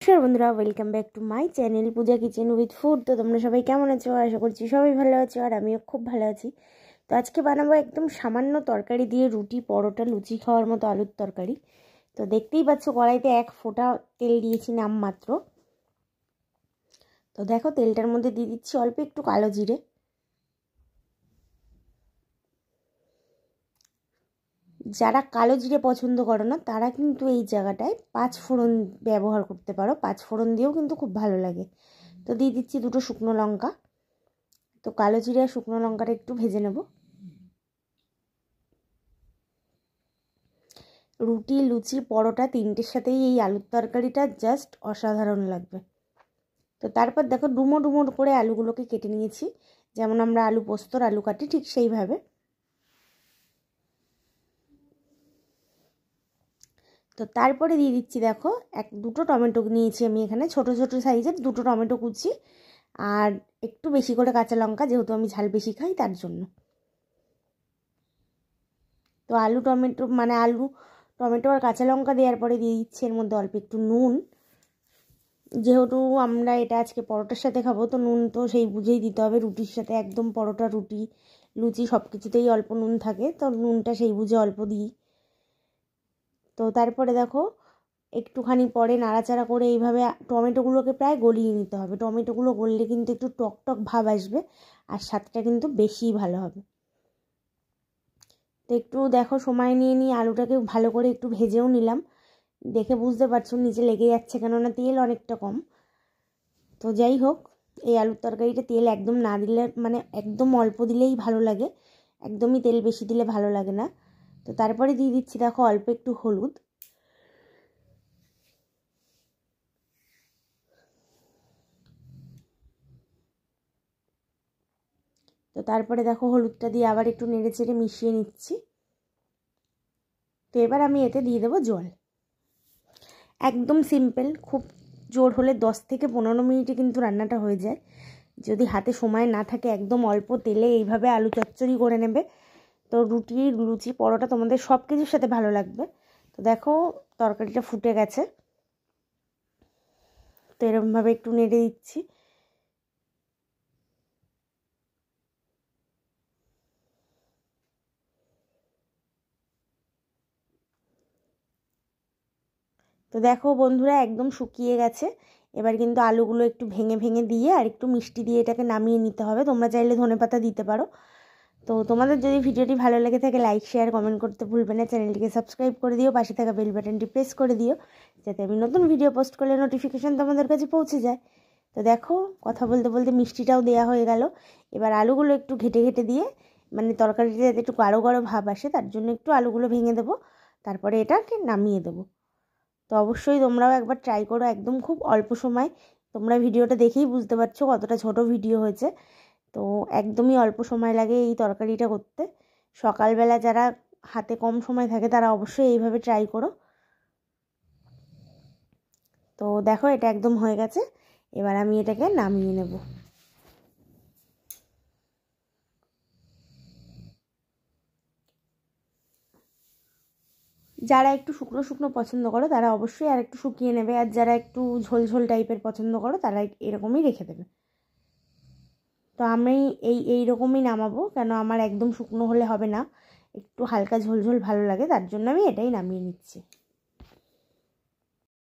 নমস্কার বন্ধুরা, welcome back to my channel Puja kitchen with food. তো তোমরা সবাই কেমন আছো? আশা করছি সবাই ভালো আছো, আর আমিও খুব ভালো আছি। তো আজকে বানাবো একদম সামান্য তরকারি দিয়ে রুটি, পরোটা, লুচি খাওয়ার মতো আলুর তরকারি। তো দেখতেই পাচ্ছ কড়াইতে এক ফোঁটা তেল দিয়েছি নামমাত্র। তো দেখো তেলটার মধ্যে দিয়ে দিচ্ছি অল্প একটু কালো জিরে। যারা কালো জিরে পছন্দ করো না তারা কিন্তু এই জায়গাটায় 5 ফোড়ন ব্যবহার করতে পারো। 5 ফোড়ন দিয়েও কিন্তু খুব ভালো লাগে। তো দিয়ে দিচ্ছি 2টো শুকনো লঙ্কা। তো কালো জিরে আর শুকনো লঙ্কাটা একটু ভেজে নেব। রুটি, লুচি, পরোটা তিনটের সাথেই এই আলুর তরকারিটা জাস্ট অসাধারণ লাগবে। তো তারপর দেখো ডুমো ডুমো করে আলুগুলোকে কেটে নিয়েছি, যেমন আমরা আলু পোস্তর আলু কাটি ঠিক সেইভাবে। তো তারপরে দিয়ে দিচ্ছি দেখো 2টো টমেটো নিয়েছি আমি এখানে, ছোট ছোট সাইজের 2টো টমেটো কুচি, আর একটু বেশি করে কাঁচা লঙ্কা, যেহেতু আমি ঝাল বেশি খাই তার জন্য। তো আলু টমেটো আর কাঁচা লঙ্কা দেওয়ার পরে দিয়ে দিচ্ছি এর মধ্যে অল্প একটু নুন। যেহেতু আমরা এটা আজকে পরোটার সাথে খাবো, তো নুন তো সেই বুঝেই দিতে হবে। রুটির সাথে একদম পরোটা, রুটি, লুচি সব কিছুতেই অল্প নুন থাকে, তো নুনটা সেই বুঝে অল্প দিই। তো তারপরে দেখো একটুখানি পরে নাড়াচাড়া করে এইভাবে টমেটোগুলোকে প্রায় গলিয়ে নিতে হবে। টমেটোগুলো গললে কিন্তু একটু টক টক ভাব আসবে, আর স্বাদটা কিন্তু বেশি ভালো হবে। তো একটু দেখো সময় নিয়ে আলুটাকে ভালো করে একটু ভেজেও নিলাম। দেখে বুঝতে পারছো নিচে লেগে যাচ্ছে, কেননা তেল অনেকটা কম। তো যাই হোক, এই আলুর তরকারিটা তেল একদম না দিলে, মানে একদম অল্প দিলেই ভালো লাগে, একদমই তেল বেশি দিলে ভালো লাগে না। তো তারপরে দিয়ে দিচ্ছি দেখো অল্প একটু হলুদ। তো তারপরে দেখো হলুদটা দিয়ে আবার একটু নেড়ে চেড়ে মিশিয়ে নিচ্ছি। তো এবার আমি এতে দিয়ে দেবো জল। একদম সিম্পল, খুব জোর হলে 10 থেকে 15 মিনিটে কিন্তু রান্নাটা হয়ে যায়। যদি হাতে সময় না থাকে একদম অল্প তেলে এইভাবে আলু চচ্চড়ি করে নেবে, তো রুটি, লুচি, পরোটা তোমাদের সব কিছুর সাথে ভালো লাগবে। তো দেখো তরকারিটা ফুটে গেছে, তো এরকমভাবে একটু নেড়ে দিচ্ছি। তো দেখো বন্ধুরা একদম শুকিয়ে গেছে। এবার কিন্তু আলুগুলো একটু ভেঙে ভেঙে দিয়ে আর একটু মিষ্টি দিয়ে এটাকে নামিয়ে নিতে হবে। তোমরা চাইলে ধনেপাতা দিতে পারো। তো তোমাদের যদি ভিডিওটি ভালো লেগে থাকে লাইক, শেয়ার, কমেন্ট করতে ভুলবে না। চ্যানেলটিকে সাবস্ক্রাইব করে দিও, পাশে থাকা বেল বাটনটি প্রেস করে দিও, যাতে আমি নতুন ভিডিও পোস্ট করলে নোটিফিকেশান তোমাদের কাছে পৌঁছে যায়। তো দেখো কথা বলতে বলতে মিষ্টিটাও দেওয়া হয়ে গেল। এবার আলুগুলো একটু ঘেটে ঘেটে দিয়ে, মানে তরকারিটা যাতে একটু গাঢ় গাঢ় ভাব আসে তার জন্য একটু আলুগুলো ভেঙে দেবো, তারপরে এটাকে নামিয়ে দেবো। তো অবশ্যই তোমরাও একবার ট্রাই করো, একদম খুব অল্প সময়। তোমরা ভিডিওটা দেখেই বুঝতে পারছো কতটা ছোট ভিডিও হয়েছে। তো একদমই অল্প সময় লাগে এই তরকারিটা করতে। সকালবেলা যারা হাতে কম সময় থাকে তারা অবশ্যই এইভাবে ট্রাই করো। তো দেখো এটা একদম হয়ে গেছে, এবার আমি এটাকে নামিয়ে নেব। যারা একটু শুকনো শুকনো পছন্দ করো তারা অবশ্যই আর একটু শুকিয়ে নেবে, আর যারা একটু ঝোল ঝোল টাইপের পছন্দ করো তারা এরকমই রেখে দেবে। তো আমি এইরকমই নামাবো, কেন আমার একদম শুকনো হলে হবে না, একটু হালকা ঝোল ঝোল ভালো লাগে, তার জন্য আমি এটাই নামিয়ে নিচ্ছি।